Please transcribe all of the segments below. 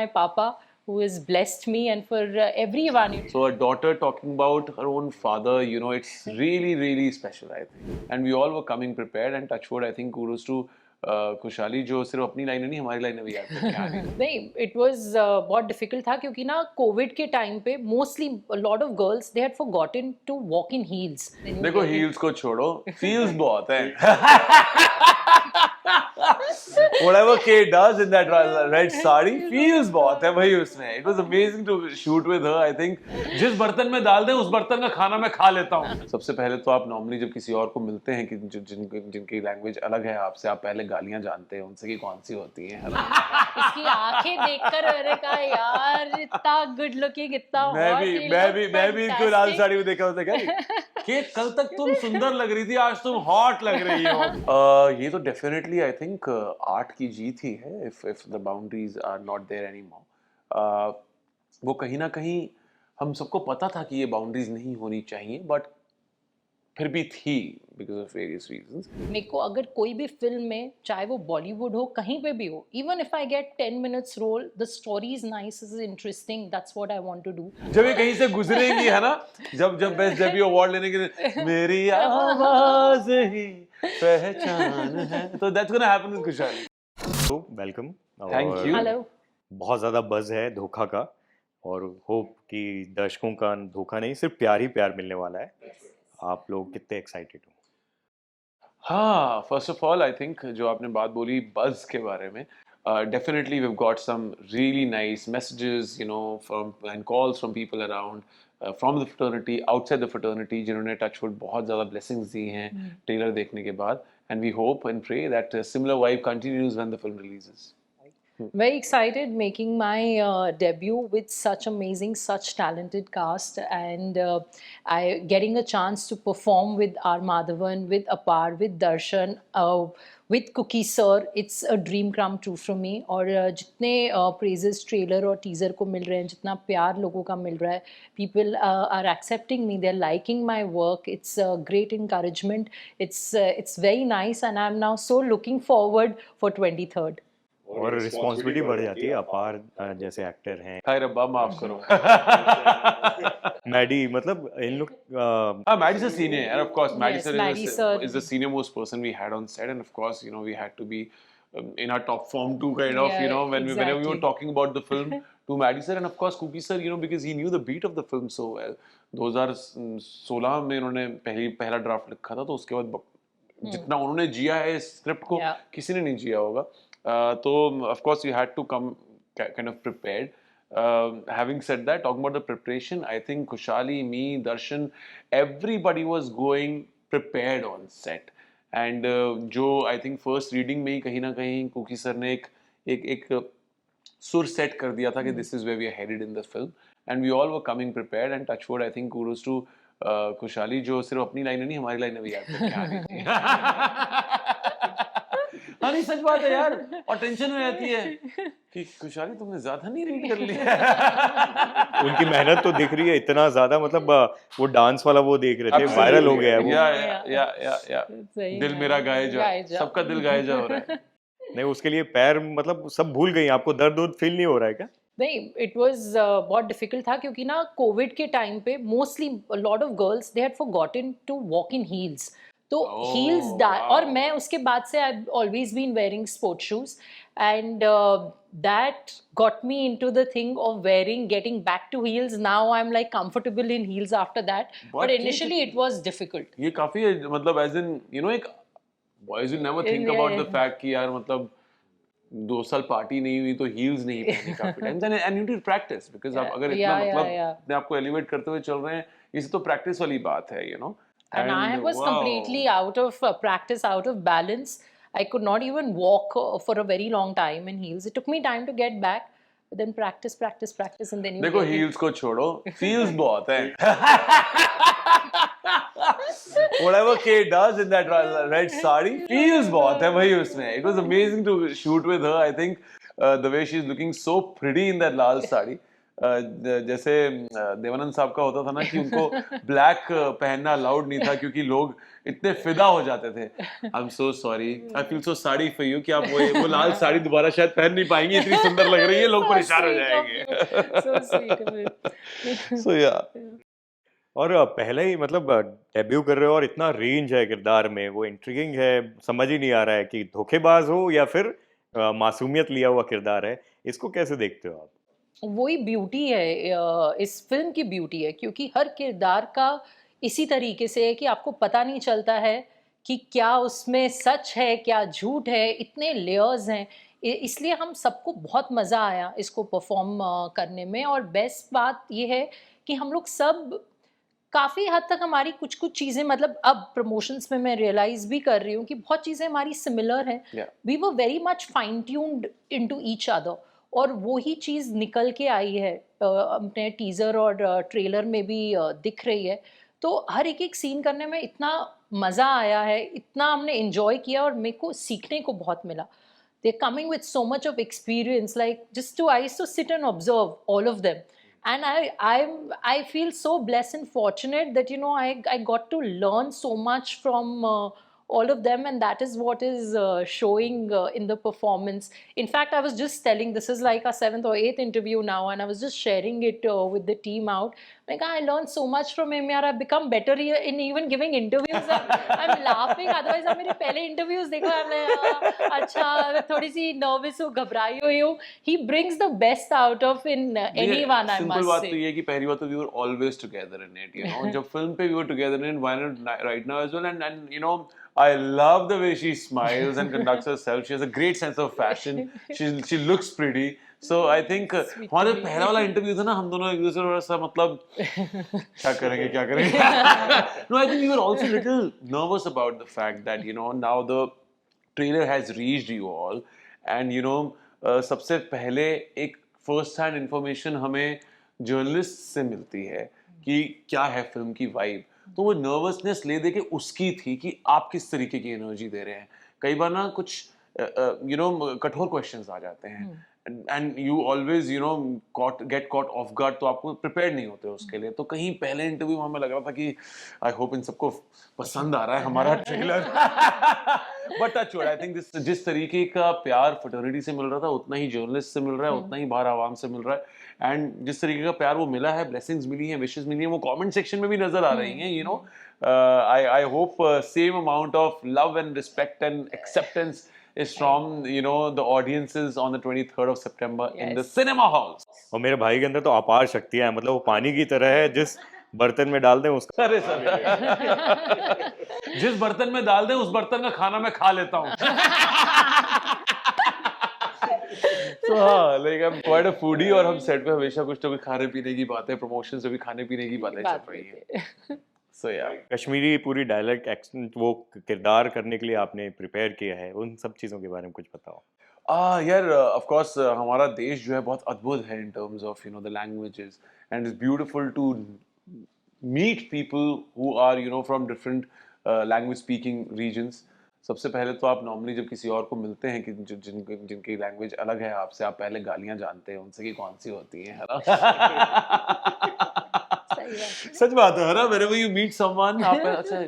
my papa who has blessed me, and for everyone. So a daughter talking about her own father, you know, it's really, really special, I think. And we all were coming prepared, and touch wood, I think kudos to खुशहाली जो सिर्फ अपनी line नहीं हमारी line भी याद करके आ गई। नहीं, it was बहुत difficult था क्योंकि ना कोविड के टाइम पे mostly a lot of girls they had forgotten to walk in heels. देखो heels को छोड़ो, feels बहुत है। Whatever Kate does in that red sari feels बहुत है भाई उसमें। It was amazing to shoot with her. I think जिस बर्तन में डाल दे उस बर्तन का खाना मैं खा लेता हूँ। सबसे पहले तो आप नॉर्मली जब किसी और को मिलते हैं कि जिनकी लैंग्वेज अलग है आपसे, आप पहले गालियाँ जानते हैं उनसे कि कौन सी होती हैं, है ना? इसकी आंखें देखकर मैंने कहा यार इतना गुड लुकिंग, इतना मैं भी इनको लाल साड़ी में देखा होता कि कल तक तुम सुंदर लग रही थी, आज तुम हॉट लग रही हो। ये तो डेफिनेटली आई थिंक आर्ट की जीत ही है। If the boundaries are not there anymore, वो कहीं ना कहीं हम सबको पता था कि ये बाउंड्रीज नहीं होनी चाहिए, बट फिर भी थी बिकॉज ऑफ वेरियस रीजंस। मेरे को अगर कोई भी फिल्म में, चाहे वो बॉलीवुड हो, कहीं पे भी हो, even if I get 10 minutes role, the story is nice, is interesting, that's what I want to do. जब ये कहीं से गुजरेंगी है ना, जब बेस्ट डेब्यू अवार्ड लेने के लिए मेरी आवाज ही पहचान है, तो दैट्स गोना हैपन विद खुशहाली। तो वेलकम, थैंक यू। हेलो। बहुत ज़्यादा बज़ है धोखा का, और होप कि दर्शकों का धोखा नहीं सिर्फ प्यार ही प्यार मिलने वाला है। आप लोग कितने एक्साइटेड हो? हाँ, first of all I think जो आपने बात बोली बज़ के बारे में, definitely we've got some really nice messages, you know, from and calls from people around, from the fraternity, outside the fraternity, जिन्होंने touchwood बहुत ज़्यादा blessings दी हैं ट्रेलर देखने के बाद, and we hope and pray that similar vibe continues when the film releases. Very excited making my debut with such amazing, such talented cast, and I getting a chance to perform with R. Madhavan, with Apar, with Darshan, with Cookie Sir. It's a dream come true for me. और जितने praises trailer और teaser को मिल रहे हैं, जितना प्यार लोगों का मिल रहा है, people are accepting me, they're liking my work. It's a great encouragement. It's very nice, and I'm now so looking forward for 23rd. और रिस्पॉन्सिबिलिटी बढ़ जाती है। अपार जैसे एक्टर हैं, हाय रब्बा माफ करो। मैडी, मतलब इन लोग Maddie's a senior, and of course, Maddie Yes, sir Maddie is sir. the senior most person we had on set, and of course, you know, we had to be in our top form too, kind of, Yeah, you know, whenever we were exactly. talking about the film to Maddie sir, and of course, Cookie sir, you know, because he knew the beat of the film so well. 2016 में उन्होंने पहला draft लिखा था, तो उसके बाद जितना उन्होंने जिया है इस स्क्रिप्ट को, Yeah. किसी ने नहीं जिया होगा। तो of course, you had to come kind of prepared. Having said that, talking about the preparation, I think Kushali, me, Darshan, everybody was going prepared on set. And जो I think first reading में ही कहीं ना कहीं cookie sir ने एक सुर set कर दिया था कि this is where we are headed in the film. And we all were coming prepared, and touch wood, I think kudos to Kushali जो सिर्फ अपनी लाइन नहीं हमारी लाइन भी याद करके आ गई थी। हाँ नहीं, सच बात है यार, और टेंशन में रहती है कि खुशहाली तुमने ज्यादा नहीं रीड कर लिया। उनकी मेहनत तो दिख रही है इतना ज्यादा, मतलब वो डांस वाला वो देख रहे थे, वायरल हो गया है वो। या दिल मेरा गाए जा, सबका दिल गाए जा हो रहा है। नहीं, उसके लिए पैर मतलब सब भूल गई। आपको दर्द फील नहीं हो रहा है क्या? नहीं, इट वाज बहुत डिफिकल्ट था क्योंकि ना कोविड के टाइम पे mostly lot of girls they had forgotten to walk in heels, तो हील्स और मैं उसके बाद से I always been wearing sport shoes, and that got me into the thing of getting back to heels. Now I'm like comfortable in heels after that, but initially it was difficult. ये काफी मतलब as in you know, एक boys will never think about the fact कि यार मतलब 2 साल party नहीं हुई तो हील्स नहीं पहनी काफी time, and you need to practice because आप अगर इतना मतलब अपने आप को एलिवेट करते हुए चल रहे हैं, इसे तो प्रैक्टिस वाली बात है, you know. And I was completely out of practice, out of balance. I could not even walk for a very long time in heels. It took me time to get back, but then practice, and then you देखो heels को छोड़ो, feels बहुत है। Whatever Kate does in that red sari feels बहुत है भाई उसमें। It was amazing to shoot with her. I think the way she's looking so pretty in that lal sari. जैसे देवानंद साहब का होता था ना कि उनको ब्लैक पहनना अलाउड नहीं था क्योंकि लोग इतने फिदा हो जाते थे। I am so sorry, I feel so sorry for you कि आप वो लाल साड़ी दोबारा शायद पहन नहीं पाएंगी, इतनी सुंदर लग रही है, लोग So परेशान हो sweet of जाएंगे। you. So sweet of you. सो या और पहले ही मतलब डेब्यू कर रहे हो और इतना रेंज है किरदार में, वो इंट्रिगिंग है, समझ ही नहीं आ रहा है कि धोखेबाज हो या फिर मासूमियत लिया हुआ किरदार है। इसको कैसे देखते हो आप? वही ब्यूटी है, इस फिल्म की ब्यूटी है, क्योंकि हर किरदार का इसी तरीके से है कि आपको पता नहीं चलता है कि क्या उसमें सच है क्या झूठ है, इतने लेयर्स हैं। इसलिए हम सबको बहुत मज़ा आया इसको परफॉर्म करने में। और बेस्ट बात ये है कि हम लोग सब काफ़ी हद तक हमारी कुछ कुछ चीज़ें, मतलब अब प्रमोशंस में मैं रियलाइज़ भी कर रही हूँ कि बहुत चीज़ें हमारी सिमिलर हैं। Yeah. We were very much fine tuned into each other, और वो ही चीज़ निकल के आई है, अपने टीज़र और ट्रेलर में भी दिख रही है। तो हर एक सीन करने में इतना मज़ा आया है, इतना हमने एंजॉय किया, और मेरे को सीखने को बहुत मिला। They're coming with so much of experience, like I used to sit and observe all of them. And I feel so blessed and fortunate that, I got to learn so much from all of them, and that is what is showing in the performance. In fact, I was just telling, this is like our 7th or 8th interview now, and I was just sharing it with the team out. Like, I learned so much from him, yaar. I've become better in even giving interviews. I'm laughing. Otherwise, आप मेरे पहले interviews देखो, I'm like, अच्छा, थोड़ी सी nervous हूँ, घबराई हुई हूँ. He brings the best out of in anyone, I simple must बात तो say. ये है कि पहली बात तो we were always together in it, जब फिल्म पे we were together in it, why not right now as well? And I love the way she smiles and conducts herself. She has a great sense of fashion. She looks pretty. So I think Sweet to हमारा me. पहला वाला interview था ना, हम दोनों एक दूसरे को सा मतलब क्या करेंगे No, I think we were also a little nervous about the fact that now the trailer has reached you all, and सबसे पहले एक फर्स्ट हैंड इंफॉर्मेशन हमें जर्नलिस्ट से मिलती है कि क्या है फिल्म की वाइब। तो वो नर्वसनेस ले दे के उसकी थी कि आप किस तरीके की एनर्जी दे रहे हैं। कई बार ना कुछ कठोर क्वेश्चंस आ जाते हैं, and you always get caught of guard, तो आपको प्रिपेयर नहीं होते उसके लिए। तो कहीं पहले इंटरव्यू में हमें लग रहा था कि आई होप इन सबको पसंद आ रहा है हमारा trailer. But touch wood, I think जिस तरीके का प्यार फ्रेटर्निटी से मिल रहा था, उतना ही जर्नलिस्ट से मिल रहा है, उतना ही बाहर आवाम से मिल रहा है। एंड जिस तरीके का प्यार वो मिला है, ब्लेसिंग्स मिली हैं, विशेस मिली हैं, वो कमेंट सेक्शन में भी नजर आ रही हैं। I hope same amount of love and respect and acceptance is from the audiences on the 23rd of September in the Yes. cinema halls. और मेरे भाई के अंदर तो अपार शक्तियां हैं, मतलब वो पानी की तरह है, जिस बर्तन में डाल दें उसका। अरे सर, जिस बर्तन में डाल दे उस बर्तन का खाना मैं खा लेता हूँ। So हाँ, like I'm quite a foodie, और हम सेट पे हमेशा कुछ तो कुछ खाने पीने की बातें, प्रमोशंस में भी खाने पीने की बातें चल रही हैं। So yeah. कश्मीरी पूरी डायलेक्ट एक्सेंट वो किरदार करने के लिए आपने प्रिपेयर किया है, उन सब चीज़ों के बारे में कुछ बताओ। यार ऑफ कोर्स हमारा देश जो है बहुत अद्भुत है in terms of the languages, and it's beautiful to meet people who are from different language speaking regions. सबसे पहले तो आप नॉर्मली जब किसी और को मिलते हैं कि जिनकी लैंग्वेज अलग है आपसे, आप पहले गालियां जानते हैं उनसे कि कौन सी होती है ना। सही बात है। सच बात है ना, whenever you meet someone, आप अच्छा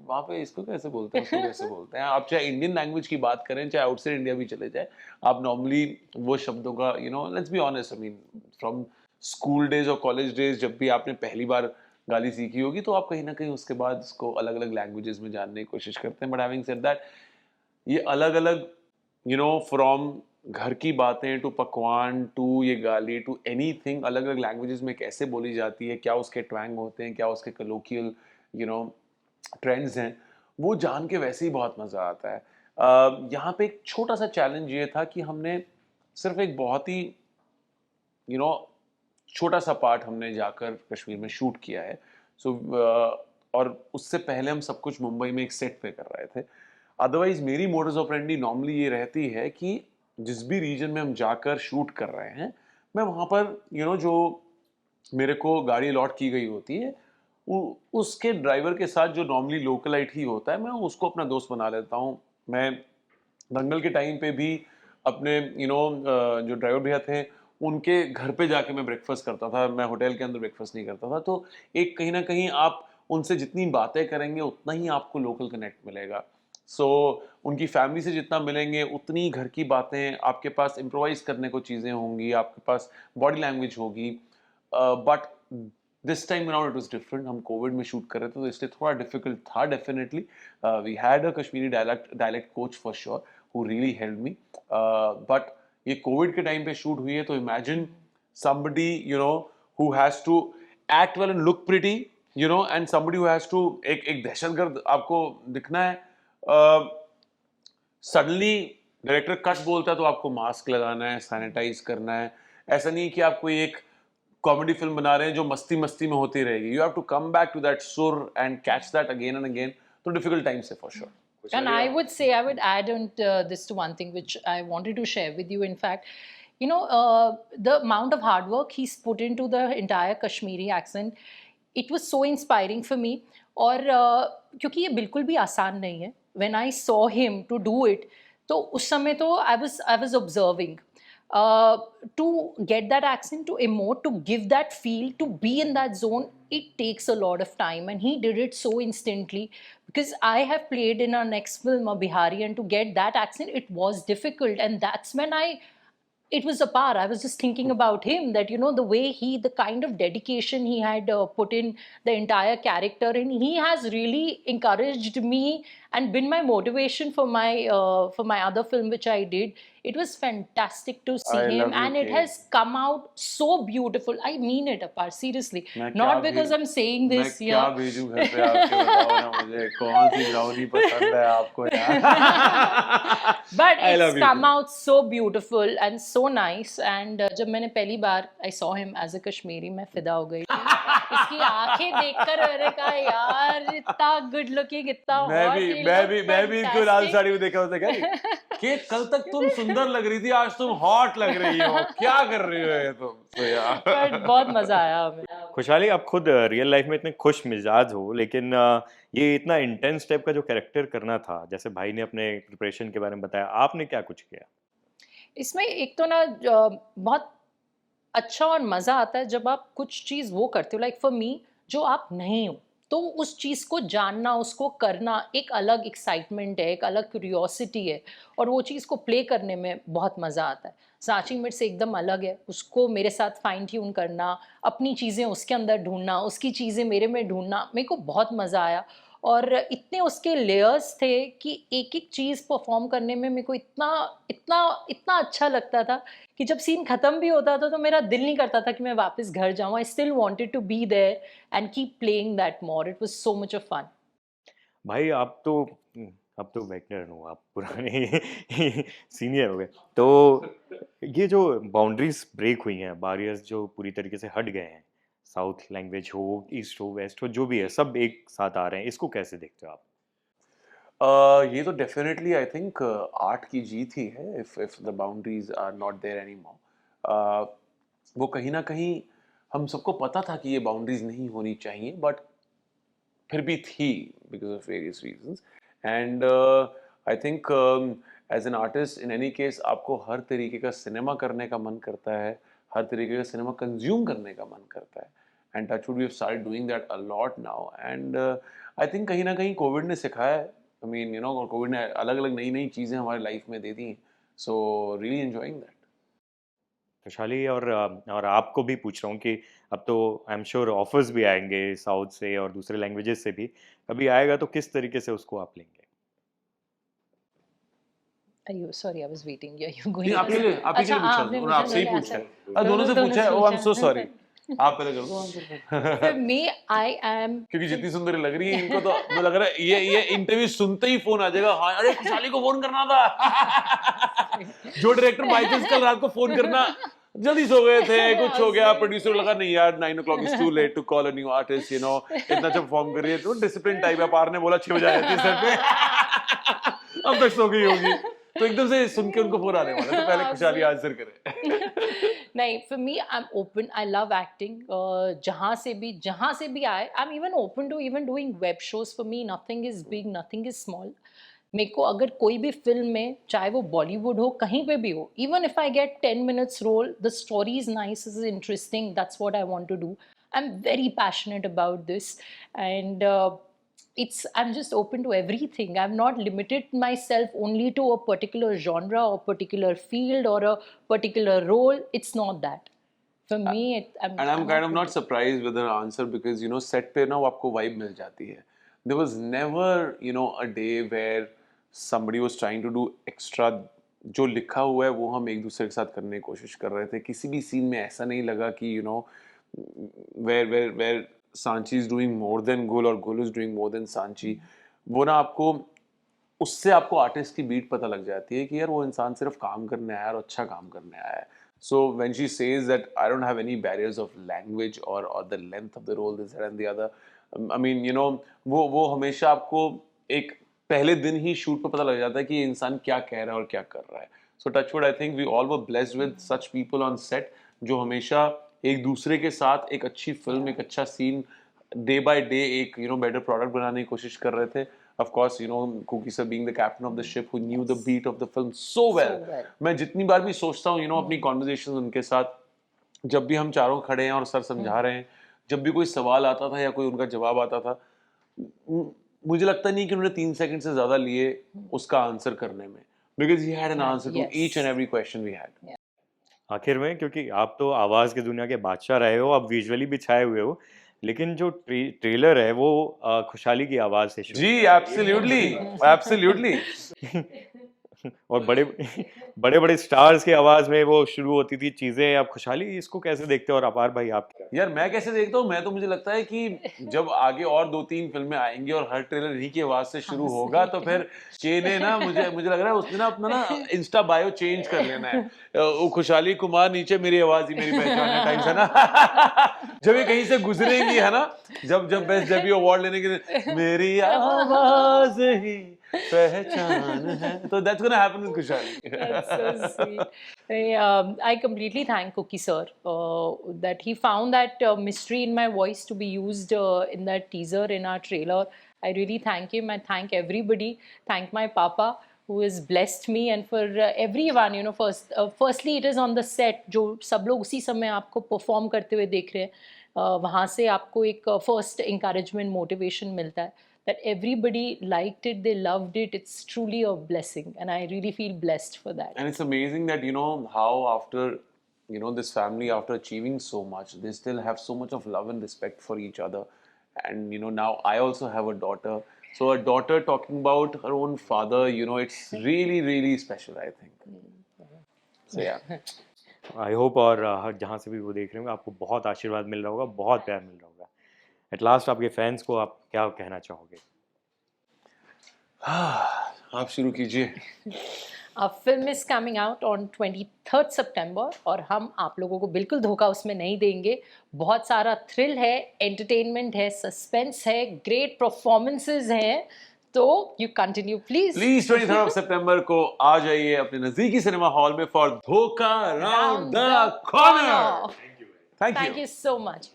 वहाँ पे इसको कैसे बोलते हैं, उसको कैसे बोलते हैं। आप चाहे इंडियन लैंग्वेज की बात करें, चाहे आउटसाइड इंडिया भी चले जाए, आप नॉर्मली वो शब्दों का let's be honest, I mean from school days और कॉलेज डेज, जब भी आपने पहली बार गाली सीखी होगी तो आप कहीं ना कहीं उसके बाद उसको अलग अलग लैंग्वेजेस में जानने की कोशिश करते हैं। बट हैविंग सेड दैट, ये अलग अलग फ्रॉम घर की बातें टू पकवान टू ये गाली टू एनीथिंग, अलग अलग लैंग्वेजेस में कैसे बोली जाती है, क्या उसके ट्वैंग होते हैं, क्या उसके कलोकियल ट्रेंड्स हैं, वो जान के वैसे ही बहुत मज़ा आता है। यहाँ पे एक छोटा सा चैलेंज ये था कि हमने सिर्फ एक बहुत ही छोटा सा पार्ट हमने जाकर कश्मीर में शूट किया है। और उससे पहले हम सब कुछ मुंबई में एक सेट पे कर रहे थे। अदरवाइज मेरी मोडस ऑपरेंडी नॉर्मली ये रहती है कि जिस भी रीजन में हम जाकर शूट कर रहे हैं, मैं वहाँ पर जो मेरे को गाड़ी अलॉट की गई होती है, उसके ड्राइवर के साथ जो नॉर्मली लोकलाइट ही होता है, मैं उसको अपना दोस्त बना लेता हूँ। मैं दंगल के टाइम पे भी अपने जो ड्राइवर भैया थे उनके घर पे जाके मैं ब्रेकफास्ट करता था, मैं होटल के अंदर ब्रेकफास्ट नहीं करता था। तो एक कहीं ना कहीं आप उनसे जितनी बातें करेंगे उतना ही आपको लोकल कनेक्ट मिलेगा। सो उनकी फैमिली से जितना मिलेंगे उतनी घर की बातें, आपके पास इम्प्रोवाइज करने को चीज़ें होंगी, आपके पास बॉडी लैंग्वेज होगी। But this time around it was different. हम कोविड में शूट कर रहे थे तो इसलिए थोड़ा डिफिकल्ट था definitely. We had a Kashmiri dialect coach for sure who really help me. But ये कोविड के टाइम पे शूट हुई है, तो imagine somebody who has to act well and look pretty, and somebody who has to एक दहशतगर्द आपको दिखना है। सडनली डायरेक्टर कट बोलता है तो आपको मास्क लगाना है, सैनिटाइज करना है। ऐसा नहीं कि आप कोई एक कॉमेडी फिल्म बना रहे हैं जो मस्ती मस्ती में होती रहेगी। You have to come back to that sur and catch that again and again. तो डिफिकल्ट टाइम से for sure. And I would say, I would add on this to one thing which I wanted to share with you. In fact, the amount of hard work he's put into the entire Kashmiri accent, it was so inspiring for me. और क्योंकि ये बिल्कुल भी आसान नहीं है. When I saw him to do it, तो उस समय तो I was observing. To get that accent, to emote, to give that feel, to be in that zone, it takes a lot of time, and he did it so instantly. Because I have played in our next film, a Bihari, and to get that accent, it was difficult, and that's when it was apart. I was just thinking about him, that the way the kind of dedication he had put in the entire character, and he has really encouraged me and been my motivation for my other film which I did. It was fantastic to see I him, love you, and it Kate. has come out so beautiful. I mean it, apart, seriously. मैं Not क्या because भेज- I'm saying मैं this क्या here. भेजूं घर पे आपके, बताओ ना मुझे कौन सी ब्राउनी पसंद है आपको यार। But I love it's you come too. out so beautiful and so nice. And जब मैंने पहली बार I saw him as a Kashmiri, मैं फिदा हो गई थी. इसकी आंखें देखकर मैंने कहा यार इतना गुड लुकिंग, इतना hot, he मैं भी looked इनको लाल fantastic. साड़ी में देखा होता क्या कि कल तक तुम सुंदर लग रही थी, आज तुम हॉट लग रही हो, क्या कर रही हो ये तुम। तो यार But बहुत मजा आया हमें. खुशहाली, आप खुद रियल लाइफ में इतने खुश मिजाज हो, लेकिन ये इतना इंटेंस टाइप का जो कैरेक्टर करना था, जैसे भाई ने अपने प्रिपरेशन के बारे में बताया, आपने क्या कुछ किया? इसमें एक तो ना बहुत अच्छा और मज़ा आता है जब आप कुछ चीज़ वो करते हो, लाइक फॉर मी, जो आप नहीं हो, तो उस चीज़ को जानना, उसको करना एक अलग एक्साइटमेंट है, एक अलग क्यूरियोसिटी है, और वो चीज़ को प्ले करने में बहुत मज़ा आता है. सांची मिर्च से एकदम अलग है, उसको मेरे साथ फाइन ट्यून करना, अपनी चीज़ें उसके अंदर ढूंढना, उसकी चीज़ें मेरे में ढूंढना, मेरे को बहुत मज़ा आया. और इतने उसके लेयर्स थे कि एक एक चीज़ परफॉर्म करने में मेरे को इतना इतना इतना अच्छा लगता था कि जब सीन खत्म भी होता था तो मेरा दिल नहीं करता था कि मैं वापस घर जाऊं. I still wanted to be there and keep playing that more. It was so much of fun. भाई आप तो अब तो वेटरन हो, आप पुराने सीनियर हो गए, तो ये जो बाउंड्रीज ब्रेक हुई हैं, बैरियर्स जो पूरी तरीके से हट गए हैं, साउथ लैंग्वेज हो, ईस्ट हो, वेस्ट हो, जो भी है, सब एक साथ आ रहे हैं, इसको कैसे देखते हो आप? ये तो डेफिनेटली आई थिंक आर्ट की जीत ही है। If the boundaries are not there anymore, वो कहीं ना कहीं हम सबको पता था कि ये बाउंड्रीज नहीं होनी चाहिए, बट फिर भी थी because of various reasons. And I think as an artist in any case आपको हर तरीके का सिनेमा करने का मन करता है, हर तरीके का सिनेमा कंज्यूम करने का मन करता है, and touchwood we have started doing that a lot now. And I think कहीं ना कहीं कोविड ने सिखाया है, आई मीन कोविड ने अलग अलग नई नई चीज़ें हमारी लाइफ में दे दी हैं, सो रियली एंजॉइंग दैट। खुशहाली, और आपको भी पूछ रहा हूँ कि अब तो आई एम श्योर ऑफर्स भी आएंगे साउथ से और दूसरे लैंग्वेजेस से भी, कभी आएगा तो किस तरीके से उसको आप लेंगे? अयो सॉरी, आई वाज वेटिंग. या यू नहीं, गोइंग? आपके लिए, आप ही के अच्छा, लिए पूछा, आपने उन्होंने आपसे ही मुझे पूछा है। अच्छा, दोनों से पूछा है। ओ आई एम सो सॉरी, आप पहले कर दो। For me, I am. क्योंकि जितनी सुंदर लग रही है इनको तो मुझे लग रहा है ये इंटरव्यू सुनते ही फोन आ जाएगा, हाँ अरे खुशहाली को फोन करना था। जो डायरेक्टर माइकल्स कल रात को फोन करना, जल्दी सो गए थे, कुछ हो गया, प्रोड्यूसर लगा नहीं यार 9 o'clock is too late to call a new artist, इतना अच्छा परफॉर्म कर रही है, तो डिसिप्लिन टाइप है। पार ने बोला 6 बजे आए थे सर पे, अब तक सो गई होगी, तो एकदम से सुन के उनको फोन आने वाला है, तो पहले खुशहाली आंसर करे। नहीं, for me, I'm open. I love acting. जहाँ से भी आए, I'm even open to even doing web shows. For me, nothing is big, nothing is small. मेरे को अगर कोई भी फिल्म में, चाहे वो बॉलीवुड हो, कहीं पे भी हो, even if I get 10 minutes role, the story is nice, is interesting, that's what I want to do. I am very passionate about this, and I'm just open to everything. I've not limited myself only to a particular genre or particular field or a particular role. It's not that. For me, And I'm kind of not surprised with the answer because, you know, set पे ना वो आपको vibe मिल जाती है. There was never, you know, a day where somebody was trying to do extra. जो लिखा हुआ है वो हम एक दूसरे के साथ करने की कोशिश कर रहे थे. किसी भी सीन में ऐसा नहीं लगा कि, you know, where Sanchi is doing more than Gul और Gul is doing more than Sanchi. वो ना आपको उससे आपको आर्टिस्ट की बीट पता लग जाती है कि यार वो इंसान सिर्फ काम करने आया है और अच्छा काम करने आया है. So when she says that I don't have any barriers of language or the length of the role, this that and the other, I mean, you know, वो हमेशा आपको एक पहले दिन ही शूट पे पता लग जाता है कि ये इंसान क्या कह रहा है और क्या कर रहा है. So touchwood, I think we all were blessed with such people on set जो हमेशा एक दूसरे के साथ एक अच्छी फिल्म, एक अच्छा सीन, डे बाय डे एक, you know, बेटर प्रोडक्ट बनाने की कोशिश कर रहे थे. Of course, you know, Kuki sir being the captain of the ship who knew the beat of the film so well. मैं जितनी बार भी सोचता हूँ, you know, अपनी conversations उनके साथ, जब भी हम चारों खड़े हैं और सर समझा रहे हैं, जब भी कोई सवाल आता था या कोई उनका जवाब आता था, मुझे लगता नहीं कि उन्होंने 3 सेकंड से ज़्यादा लिए उसका आंसर करने में. Because he had an answer to each and every question we had. आखिर में, क्योंकि आप तो आवाज की दुनिया के बादशाह रहे हो, आप विजुअली भी छाए हुए हो, लेकिन जो ट्रेलर है वो खुशहाली की आवाज से शुरू जी, absolutely, absolutely. और बड़े बड़े स्टार्स की आवाज में वो शुरू होती थी चीजें. आप खुशहाली इसको कैसे देखते हो, और अपार भाई आप क्या? यार मैं कैसे देखता हूँ, मैं तो मुझे लगता है कि जब आगे और 2-3 फिल्में आएंगी और हर ट्रेलर इन्हीं की आवाज से शुरू होगा, तो फिर ने ना मुझे लग रहा है उसने ना अपना ना इंस्टा बायो चेंज कर लेना है. वो खुशहाली कुमार, नीचे मेरी आवाज ही मेरी पहचान है टाइप से ना. जब ये कहीं से गुजरेंगी है ना, जब बेस्ट डेब्यू अवार्ड लेने के लिए, मेरी आवाज ही पहचान है, तो that's gonna happen with Kushali. That's so sweet. I completely thank Cookie sir that he found that mystery in my voice to be used in that teaser, in our trailer. I really thank him. I thank everybody. Thank my papa who has blessed me, and for everyone, you know, firstly it is on the set, जो सब लोग उसी समय आपको perform करते हुए देख रहे हैं, वहाँ से आपको एक first encouragement, motivation मिलता है. That everybody liked it, they loved it. It's truly a blessing, and I really feel blessed for that. And it's amazing that, you know, how after, you know, this family, after achieving so much, they still have so much of love and respect for each other. And, you know, now I also have a daughter. So a daughter talking about her own father, you know, it's really, really special, I think. So yeah. I hope, और जहाँ से भी वो देख रहे होंगे आपको बहुत आशीर्वाद मिल रहा होगा, बहुत प्यार मिल रहा होगा. एट लास्ट आपके फैंस को आप क्या कहना चाहोगे? आप शुरू कीजिए. Film is coming out on 23rd September, और हम आप लोगों को बिल्कुल धोखा उसमें नहीं देंगे. बहुत सारा थ्रिल है, एंटरटेनमेंट है, सस्पेंस है, ग्रेट परफॉर्मेंसेस हैं. तो you continue please 23rd September को आ जाइए अपने नजदीकी सिनेमा हॉल में फॉर धोखा round the corner. Thank you so much.